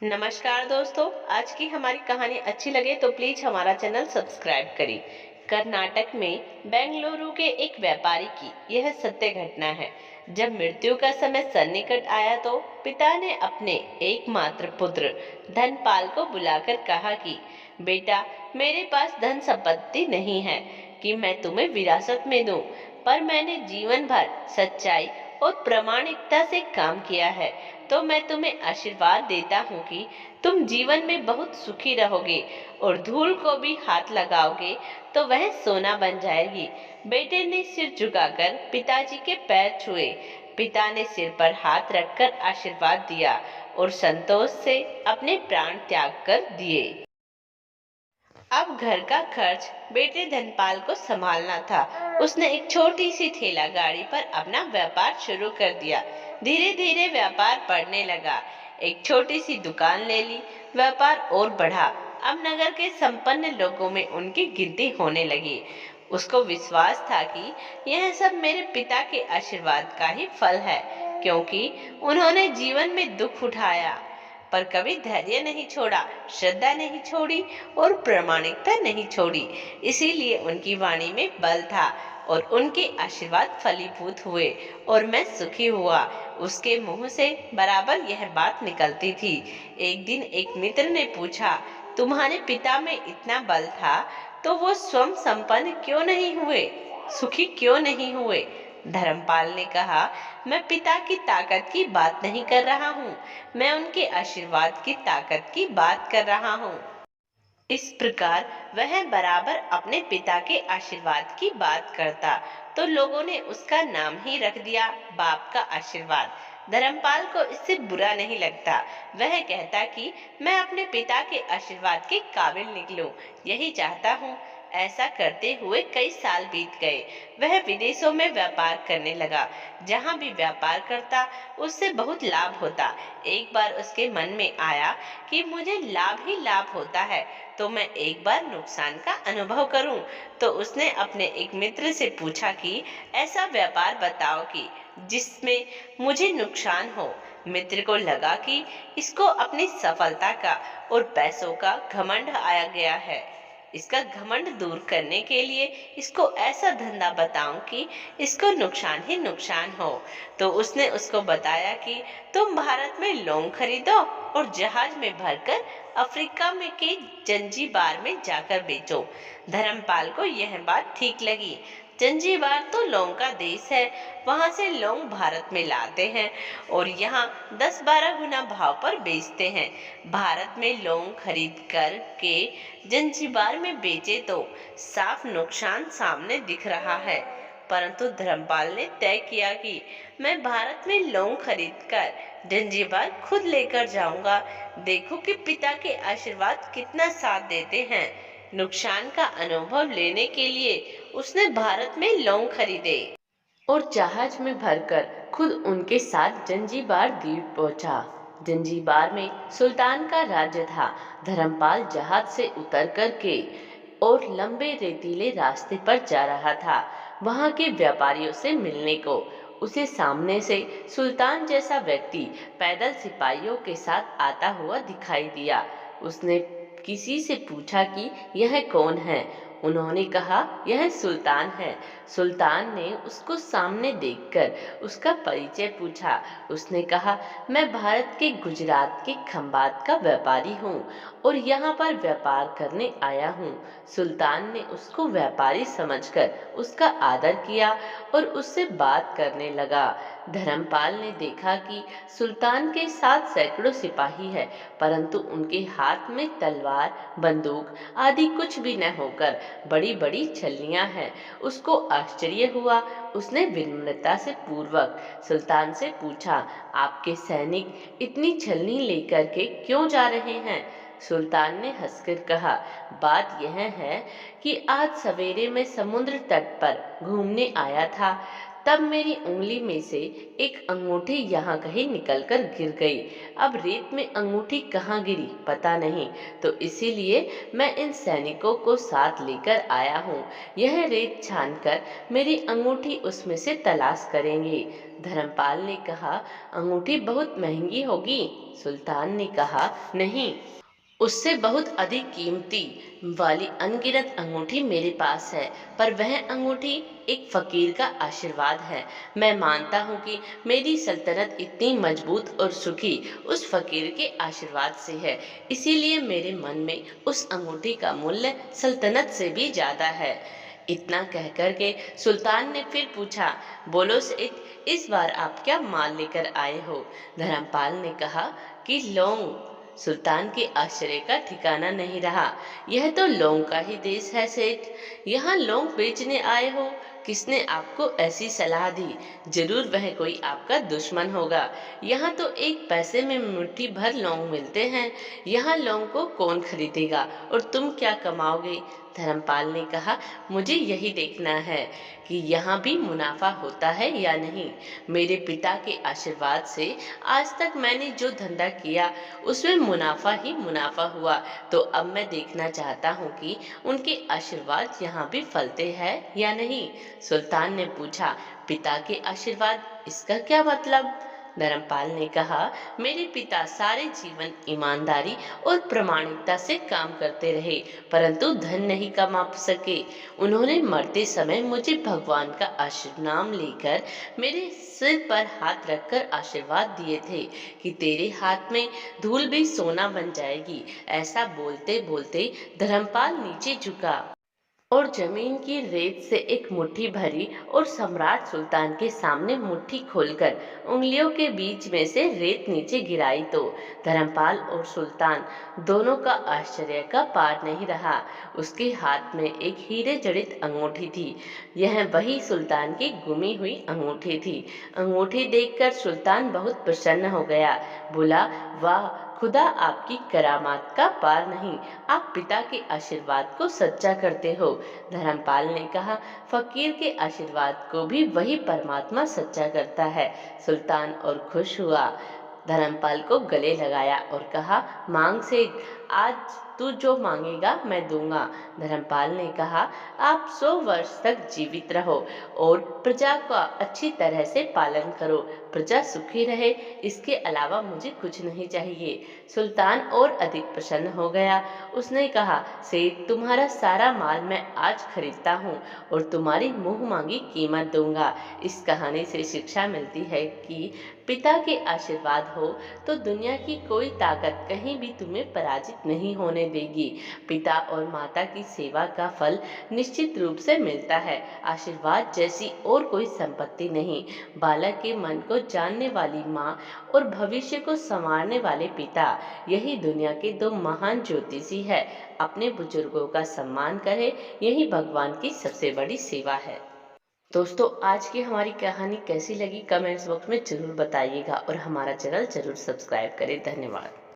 नमस्कार दोस्तों। आज की हमारी कहानी अच्छी लगे तो प्लीज हमारा चैनल सब्सक्राइब करें। कर्नाटक में बेंगलुरु के एक व्यापारी की यह सत्य घटना है। जब मृत्यु का समय सन्निकट आया तो पिता ने अपने एकमात्र पुत्र धनपाल को बुलाकर कहा कि बेटा, मेरे पास धन संपत्ति नहीं है कि मैं तुम्हें विरासत में दूं, पर मैंने जीवन भर सच्चाई और प्रामाणिकता से काम किया है, तो मैं तुम्हें आशीर्वाद देता हूँ कि तुम जीवन में बहुत सुखी रहोगे और धूल को भी हाथ लगाओगे तो वह सोना बन जाएगी। बेटे ने सिर झुकाकर पिताजी के पैर छुए। पिता ने सिर पर हाथ रखकर आशीर्वाद दिया और संतोष से अपने प्राण त्याग कर दिए। अब घर का खर्च बेटे धनपाल को संभालना था। उसने एक छोटी सी ठेला गाड़ी पर अपना व्यापार शुरू कर दिया। धीरे धीरे व्यापार बढ़ने लगा। एक छोटी सी दुकान ले ली। व्यापार और बढ़ा। अब नगर के संपन्न लोगों में उनकी गिनती होने लगी। उसको विश्वास था कि यह सब मेरे पिता के आशीर्वाद का ही फल है, क्योंकि उन्होंने जीवन में दुख उठाया पर कभी धैर्य नहीं छोड़ा, श्रद्धा नहीं छोड़ी और प्रामाणिकता नहीं छोड़ी। इसीलिए उनकी वाणी में बल था और उनके आशीर्वाद फलीभूत हुए और मैं सुखी हुआ। उसके मुंह से बराबर यह बात निकलती थी। एक दिन एक मित्र ने पूछा, तुम्हारे पिता में इतना बल था तो वो स्वयं संपन्न क्यों नहीं हुए, सुखी क्यों नहीं हुए? धर्मपाल ने कहा, मैं पिता की ताकत की बात नहीं कर रहा हूँ, मैं उनके आशीर्वाद की ताकत की बात कर रहा हूँ। इस प्रकार वह बराबर अपने पिता के आशीर्वाद की बात करता तो लोगों ने उसका नाम ही रख दिया बाप का आशीर्वाद। धर्मपाल को इससे बुरा नहीं लगता। वह कहता कि मैं अपने पिता के आशीर्वाद के काबिल निकलूं, यही चाहता हूँ। ऐसा करते हुए कई साल बीत गए। वह विदेशों में व्यापार करने लगा। जहाँ भी व्यापार करता उससे बहुत लाभ होता। एक बार उसके मन में आया कि मुझे लाभ ही लाभ होता है तो मैं एक बार नुकसान का अनुभव करूं। तो उसने अपने एक मित्र से पूछा कि ऐसा व्यापार बताओ कि जिसमें मुझे नुकसान हो। मित्र को लगा कि इसको अपनी सफलता का और पैसों का घमंड आया गया है। इसका घमंड दूर करने के लिए इसको ऐसा धंधा बताऊं कि इसको नुकसान ही नुकसान हो। तो उसने उसको बताया कि तुम भारत में लौंग खरीदो और जहाज में भरकर अफ्रीका में के जंजीबार में जाकर बेचो। धर्मपाल को यह बात ठीक लगी। जंजीबार तो लौंग का देश है, वहां से लौंग भारत में लाते हैं और यहाँ 10-12 गुना भाव पर बेचते हैं। भारत में लौंग खरीद कर के जंजीबार में बेचे तो साफ नुकसान सामने दिख रहा है। परंतु धर्मपाल ने तय किया कि मैं भारत में लौंग खरीद कर जंजीबार खुद लेकर जाऊंगा। देखो कि पिता के आशीर्वाद कितना साथ देते हैं। नुकसान का अनुभव लेने के लिए उसने भारत में लौंग खरीदे और जहाज में भरकर खुद उनके साथ जंजीबार द्वीप पहुंचा। जंजीबार में सुल्तान का राज्य था। धर्मपाल जहाज से उतर कर के और लंबे रेतीले रास्ते पर जा रहा था वहां के व्यापारियों से मिलने को। उसे सामने से सुल्तान जैसा व्यक्ति पैदल सिपाहियों के साथ आता हुआ दिखाई दिया। उसने किसी से पूछा कि यह कौन है। उन्होंने कहा, यह सुल्तान है। सुल्तान ने उसको सामने देखकर उसका परिचय पूछा। उसने कहा, मैं भारत के गुजरात के खंबात का व्यापारी हूँ और यहाँ पर व्यापार करने आया हूँ। सुल्तान ने उसको व्यापारी समझकर उसका आदर किया और उससे बात करने लगा। धर्मपाल ने देखा कि सुल्तान के साथ सैकड़ों सिपाही है, परंतु उनके हाथ में तलवार, बंदूक आदि कुछ भी न होकर बड़ी बड़ी छल्लियां हैं। उसको आश्चर्य हुआ। उसने विनम्रता से पूर्वक सुल्तान से पूछा, आपके सैनिक इतनी छलनी लेकर के क्यों जा रहे हैं? सुल्तान ने हंसकर कहा, बात यह है कि आज सवेरे मैं समुद्र तट पर घूमने आया था तब मेरी उंगली में से एक अंगूठी यहाँ कहीं निकलकर गिर गई। अब रेत में अंगूठी कहाँ गिरी पता नहीं, तो इसीलिए मैं इन सैनिकों को साथ लेकर आया हूँ। यह रेत छानकर मेरी अंगूठी उसमें से तलाश करेंगे। धर्मपाल ने कहा, अंगूठी बहुत महंगी होगी। सुल्तान ने कहा, नहीं, उससे बहुत अधिक कीमती वाली अनगिनत अंगूठी मेरे पास है, पर वह अंगूठी एक फकीर का आशीर्वाद है। मैं मानता हूँ कि मेरी सल्तनत इतनी मजबूत और सुखी उस फकीर के आशीर्वाद से है, इसीलिए मेरे मन में उस अंगूठी का मूल्य सल्तनत से भी ज्यादा है। इतना कहकर के सुल्तान ने फिर पूछा, बोलो सेठ, इस बार आप क्या माल लेकर आए हो? धर्मपाल ने कहा कि लौंग। सुल्तान के आश्चर्य का ठिकाना नहीं रहा। यह तो लौंग का ही देश है सेठ, यहाँ लौंग बेचने आए हो? किसने आपको ऐसी सलाह दी? जरूर वह कोई आपका दुश्मन होगा। यहाँ तो एक पैसे में मुट्ठी भर लौंग मिलते हैं, यहाँ लौंग को कौन खरीदेगा और तुम क्या कमाओगे? धर्मपाल ने कहा, मुझे यही देखना है कि यहाँ भी मुनाफा होता है या नहीं। मेरे पिता के आशीर्वाद से आज तक मैंने जो धंधा किया उसमें मुनाफा ही मुनाफा हुआ, तो अब मैं देखना चाहता हूँ कि उनके आशीर्वाद यहाँ भी फलते हैं या नहीं। सुल्तान ने पूछा, पिता के आशीर्वाद, इसका क्या मतलब? धर्मपाल ने कहा, मेरे पिता सारे जीवन ईमानदारी और प्रामाणिकता से काम करते रहे, परंतु धन नहीं कमा सके। उन्होंने मरते समय मुझे भगवान का नाम लेकर मेरे सिर पर हाथ रखकर आशीर्वाद दिए थे कि तेरे हाथ में धूल भी सोना बन जाएगी। ऐसा बोलते बोलते धर्मपाल नीचे झुका और जमीन की रेत से एक मुट्ठी भरी और सम्राट सुल्तान के सामने मुट्ठी खोलकर उंगलियों के बीच में से रेत नीचे गिराई तो धर्मपाल और सुल्तान दोनों का आश्चर्य का पार नहीं रहा। उसके हाथ में एक हीरे जड़ित अंगूठी थी। यह वही सुल्तान की गुमी हुई अंगूठी थी। अंगूठी देखकर सुल्तान बहुत प्रसन्न हो गया। बोला, वाह, खुदा आपकी करामात का पार नहीं, आप पिता के आशीर्वाद को सच्चा करते हो। धर्मपाल ने कहा, फकीर के आशीर्वाद को भी वही परमात्मा सच्चा करता है। सुल्तान और खुश हुआ, धर्मपाल को गले लगाया और कहा, मांग सेठ, आज तू जो मांगेगा मैं दूंगा। धर्मपाल ने कहा, आप 100 वर्ष तक जीवित रहो और प्रजा का अच्छी तरह से पालन करो, प्रजा सुखी रहे, इसके अलावा मुझे कुछ नहीं चाहिए। सुल्तान और अधिक प्रसन्न हो गया। उसने कहा, सेठ, तुम्हारा सारा माल मैं आज खरीदता हूँ और तुम्हारी मुंह मांगी कीमत दूंगा। इस कहानी से शिक्षा मिलती है कि पिता के आशीर्वाद हो तो दुनिया की कोई ताकत कहीं भी तुम्हें पराजित नहीं होने देगी। पिता और माता की सेवा का फल निश्चित रूप से मिलता है। आशीर्वाद जैसी और कोई संपत्ति नहीं। बालक के मन को जानने वाली माँ और भविष्य को संवारने वाले पिता, यही दुनिया के 2 महान ज्योतिषी है। अपने बुजुर्गों का सम्मान करें, यही भगवान की सबसे बड़ी सेवा है। दोस्तों, आज की हमारी कहानी कैसी लगी कमेंट्स बॉक्स में जरूर बताइएगा और हमारा चैनल जरूर सब्सक्राइब करें। धन्यवाद।